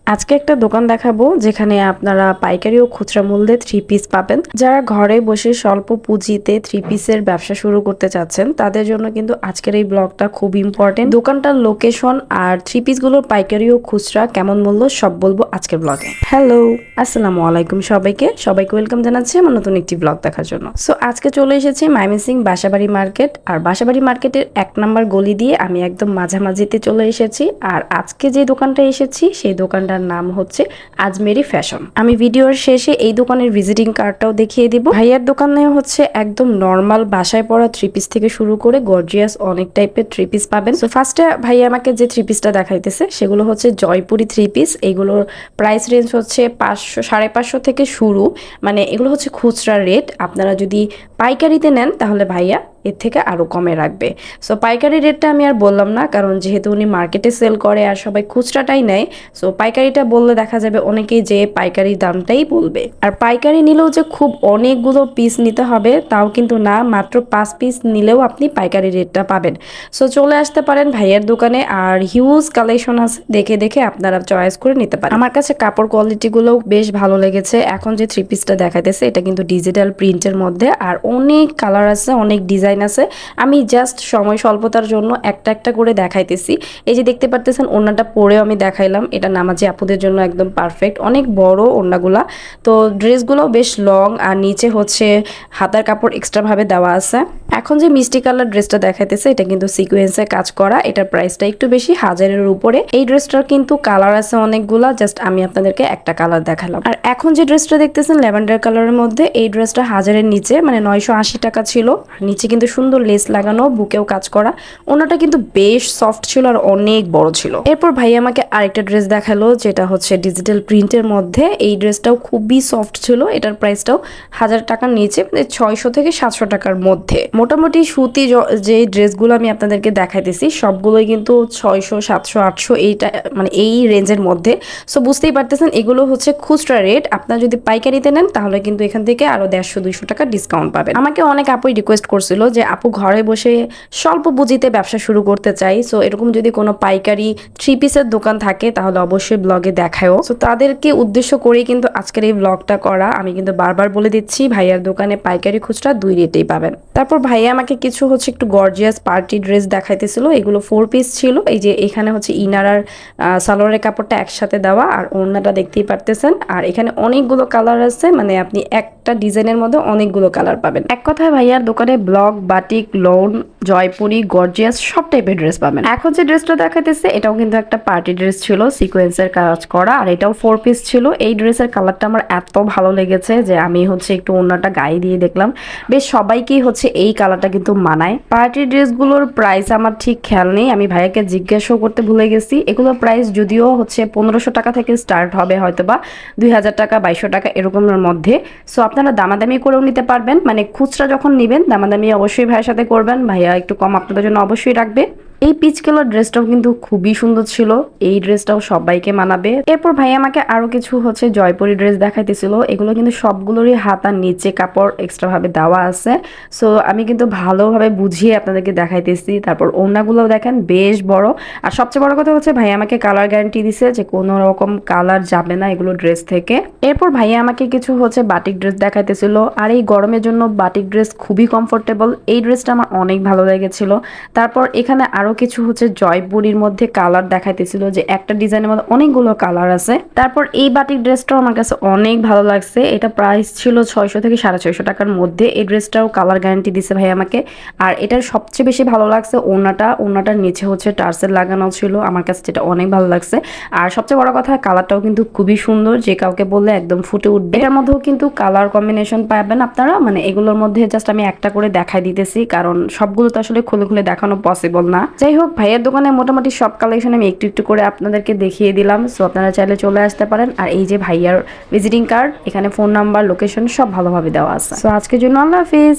আজকে একটা দোকান দেখাবো যেখানে আপনারা পাইকারি ও খুচরা মূল্যে থ্রি পিস পাবেন। যারা ঘরে বসে স্বল্প পুঁজিতে থ্রি পিসের ব্যবসা শুরু করতে চাচ্ছেন তাদের জন্য কিন্তু আজকের এই ব্লগটা খুব ইম্পর্টেন্ট। দোকানটার লোকেশন আর থ্রি পিস গুলোর পাইকারি ও খুচরা কেমন মূল্য সব বলবো আজকের ব্লগে। হ্যালো, আসসালামু আলাইকুম সবাইকে ওয়েলকাম জানাচ্ছি আমার নতুন একটি ব্লগ দেখার জন্য। সো আজকে চলে এসেছি ময়মনসিংহ বাসাবাড়ি মার্কেট। আর বাসাবাড়ি মার্কেটের 1 নাম্বার গলি দিয়ে আমি একদম মাঝামাঝিতে চলে এসেছি। আর আজকে যে দোকানটা এসেছি সেই দোকানটার নাম হচ্ছে আজমেরি ফ্যাশন। আমি ভিডিওর শেষে এই দোকানের ভিজিটিং কার্ডটাও দেখিয়ে দিব। ভাইয়ার দোকানে হচ্ছে একদম নর্মাল বাসায় পরা থ্রি পিস থেকে শুরু করে গর্জিয়াস অনেক টাইপের থ্রি পিস পাবেন। সো ফার্স্টে ভাইয়া আমাকে যে থ্রি পিসটা দেখাইতেছে সেগুলো হচ্ছে জয়পুরি থ্রি পিস। এইগুলোর প্রাইস রেঞ্জ হচ্ছে 500 550 থেকে শুরু, মানে এগুলো হচ্ছে খুচরা রেট। আপনারা যদি পাইকারিতে নেন তাহলে ভাইয়া এর থেকে আরও কমে রাখবে। সো পাইকারি রেটটা আমি আর বললাম না, কারণ যেহেতু উনি মার্কেটে সেল করে আর সবাই খুচরাটাই নেয়। সো পাইকারিটা বললে দেখা যাবে অনেকেই যে পাইকারি দামটাই বলবে। আর পাইকারি নিলেও যে খুব অনেকগুলো পিস নিতে হবে তাও কিন্তু না, মাত্র 5 পিস নিলেও আপনি পাইকারি রেটটা পাবেন। সো চলে আসতে পারেন ভাইয়ার দোকানে। আর হিউজ কালেকশন আছে, দেখে দেখে আপনারা চয়েস করে নিতে পারেন। আমার কাছে কাপড় কোয়ালিটিগুলোও বেশ ভালো লেগেছে। এখন যে থ্রি পিসটা দেখাইতেছে এটা কিন্তু ডিজিটাল প্রিন্টের মধ্যে, আর অনেক কালার আছে, অনেক ডিজাইন আছে। আমি জাস্ট সময় স্বল্পতার জন্য একটা একটা করে দেখাইতেছি। এই যে দেখতে পারতেছেন ওড়নাটা পরেও আমি দেখাইলাম, এটা নামাজি আপুদের জন্য একদম পারফেক্ট। অনেক বড় ওড়নাগুলা, তো ড্রেসগুলো বেশ লং, আর নিচে হচ্ছে হাতার কাপড় এক্সট্রা ভাবে দেওয়া আছে। এখন যে মিষ্টি কালার ড্রেসটা দেখাইতেছে এটা কিন্তু সিকোয়েন্সে কাজ করা, এটার প্রাইসটা একটু বেশি, 1000-এর উপরে। এই ড্রেসটার কিন্তু কালার আছে অনেকগুলা, জাস্ট আমি আপনাদেরকে একটা কালার দেখালাম। আর এখন যে ড্রেসটা দেখতেছেন ল্যাভেন্ডার কালারের মধ্যে, এই ড্রেসটা 1000-এর নিচে, মানে 980 টাকা ছিল। আর নিচে কিন্তু সুন্দর লেস লাগানো, বুকেও কাজ করা। ওনাটা কিন্তু বেশ সফট ছিল আর অনেক বড় ছিল। এরপর ভাই আমাকে আরেকটা ড্রেস দেখালো যেটা হচ্ছে ডিজিটাল প্রিন্টের মধ্যে। এই ড্রেসটাও খুবই সফট ছিল, এটার প্রাইসটাও 1000 টাকার নিচে, মানে 600 থেকে 700 টাকার মধ্যে। মোটামুটি সুতি যে ড্রেসগুলো আমি আপনাদেরকে দেখাইতেছি সবগুলোই কিন্তু 600, 700, 800 এইটা, মানে এই রেঞ্জের মধ্যে। সো বুঝতেই পারতেছেন এগুলো হচ্ছে খুচরা রেট। আপনারা যদি পাইকারিতে নেন তাহলে কিন্তু এখান থেকে আরো 150-200 টাকা ডিসকাউন্ট পাবেন। আমাকে অনেক আপুই রিকোয়েস্ট করছিল যে আপু ঘরে বসে স্বল্প পুঁজিতে ব্যবসা শুরু করতে চাই, সো এরকম যদি কোনো পাইকারি থ্রি পিসের দোকান থাকে তাহলে অবশ্যই ব্লগে দেখাও। সো তাদেরকে উদ্দেশ্য করেই কিন্তু আজকের এই ব্লগটা করা। আমি কিন্তু বারবার বলে দিচ্ছি ভাইয়ার দোকানে পাইকারি খুচরা 2 রেটেই পাবেন। তারপর ভাইয়া আমাকে কিছু হচ্ছে একটু গর্জিয়াস পার্টি ড্রেস দেখাইতেছিল। এগুলো 4 পিস ছিল। এই যে এখানে হচ্ছে ইনার আর সালোয়ারের কাপড়টা একসাথে দেওয়া, আর ওড়নাটা দেখতেই পারতেছেন। আর এখানে অনেকগুলো কালার আছে, মানে আপনি একটা ডিজাইনের মধ্যে অনেকগুলো কালার পাবেন। এক কথায় ভাইয়ার দোকানে block, batik, loan, Jaipuri, gorgeous সব টাইপের ড্রেস পাবেন। এখন যে ড্রেসটা দেখাইতেছে এটাও কিন্তু একটা পার্টি ড্রেস ছিল, সিকোয়েন্সের কাজ করা, আর এটাও 4 পিস ছিল। এই ড্রেসের কালারটা আমার এত ভালো লেগেছে যে আমি হচ্ছে একটু ওড়নাটা গায়ে দিয়ে দেখলাম। বেশ সবাইকেই হচ্ছে এই কালারটা কিন্তু মানায়। পার্টি ড্রেসগুলোর প্রাইস আমার ঠিক খেয়াল নেই, আমি ভাইয়াকে জিজ্ঞাসাও করতে ভুলে গেছি। এগুলোর প্রাইস যদিও হচ্ছে 1500 টাকা থেকে স্টার্ট হবে, হয়তো বা 2000 টাকা, 2200 টাকা এরকমের মধ্যে। সো আপনারা দামাদামি করেও নিতে পারবেন, মানে খুচরা যখন নেবেন দামাদামি অবশ্যই ভাইয়ের সাথে করবেন, ভাইয়া একটু কম আপনাদের জন্য অবশ্যই রাখবে। এই পিচ কালার ড্রেসটাও কিন্তু খুবই সুন্দর ছিল, এই ড্রেসটাও সবাইকে মানাবে। এরপর ভাই আমাকে আরো কিছু হচ্ছে জয়পুরি ড্রেস দেখাইতেছিল। এগুলো কিন্তু সবগুলোরই হাতার নিচে কাপড় এক্সট্রা ভাবে দেওয়া আছে। সো আমি কিন্তু ভালোভাবে বুঝিয়ে আপনাদেরকে দেখাইতেছি। তারপর ওড়নাগুলো দেখেন বেশ বড়, আর সবচেয়ে বড় কথা হচ্ছে ভাই আমাকে কালার গ্যারান্টি দিছে যে কোনো রকম কালার যাবে না এগুলো ড্রেস থেকে। এরপর ভাইয়া আমাকে কিছু হচ্ছে বাটিক ড্রেস দেখাইতেছিল, আর এই গরমের জন্য বাটিক ড্রেস খুবই কমফোর্টেবল। এই ড্রেসটা আমার অনেক ভালো লেগেছিল। তারপর এখানে আরো কিছু হচ্ছে জয়পুরির মধ্যে কালার দেখাইতেছিল, যে একটা ডিজাইনের মধ্যে অনেকগুলো কালার আছে। তারপর এই বাটিক ড্রেসটাও আমার কাছে অনেক ভালো লাগছে, এটা প্রাইস ছিল 600 থেকে 650 টাকার মধ্যে। এই ড্রেসটাও কালার গ্যারান্টি দিছে ভাই আমাকে। আর এটার সবচেয়ে বেশি ভালো লাগছে ওড়নাটার নিচে হচ্ছে টার্সেল লাগানো ছিল, আমার কাছে যেটা অনেক ভালো লাগছে। আর সবচেয়ে বড় কথা কালারটাও কিন্তু খুবই সুন্দর, যে কাউকে বললে একদম ফুটে উঠবে। এটার মধ্যেও কিন্তু কালার কম্বিনেশন পাবেন আপনারা, মানে এগুলোর মধ্যে জাস্ট আমি একটা করে দেখাই দিতেছি, কারণ সবগুলো তো আসলে খুলে খুলে দেখানো পসিবল না। যাই হোক, ভাইয়ের দোকানে মোটামুটি সব কালেকশন আমি একটু একটু করে আপনাদেরকে দেখিয়ে দিলাম। সো আপনারা চাইলে চলে আসতে পারেন। আর এই যে ভাইয়ার ভিজিটিং কার্ড, এখানে ফোন নাম্বার, লোকেশন সব ভালোভাবে দেওয়া আছে। সো আজকের জন্য আল্লাহ হাফিজ।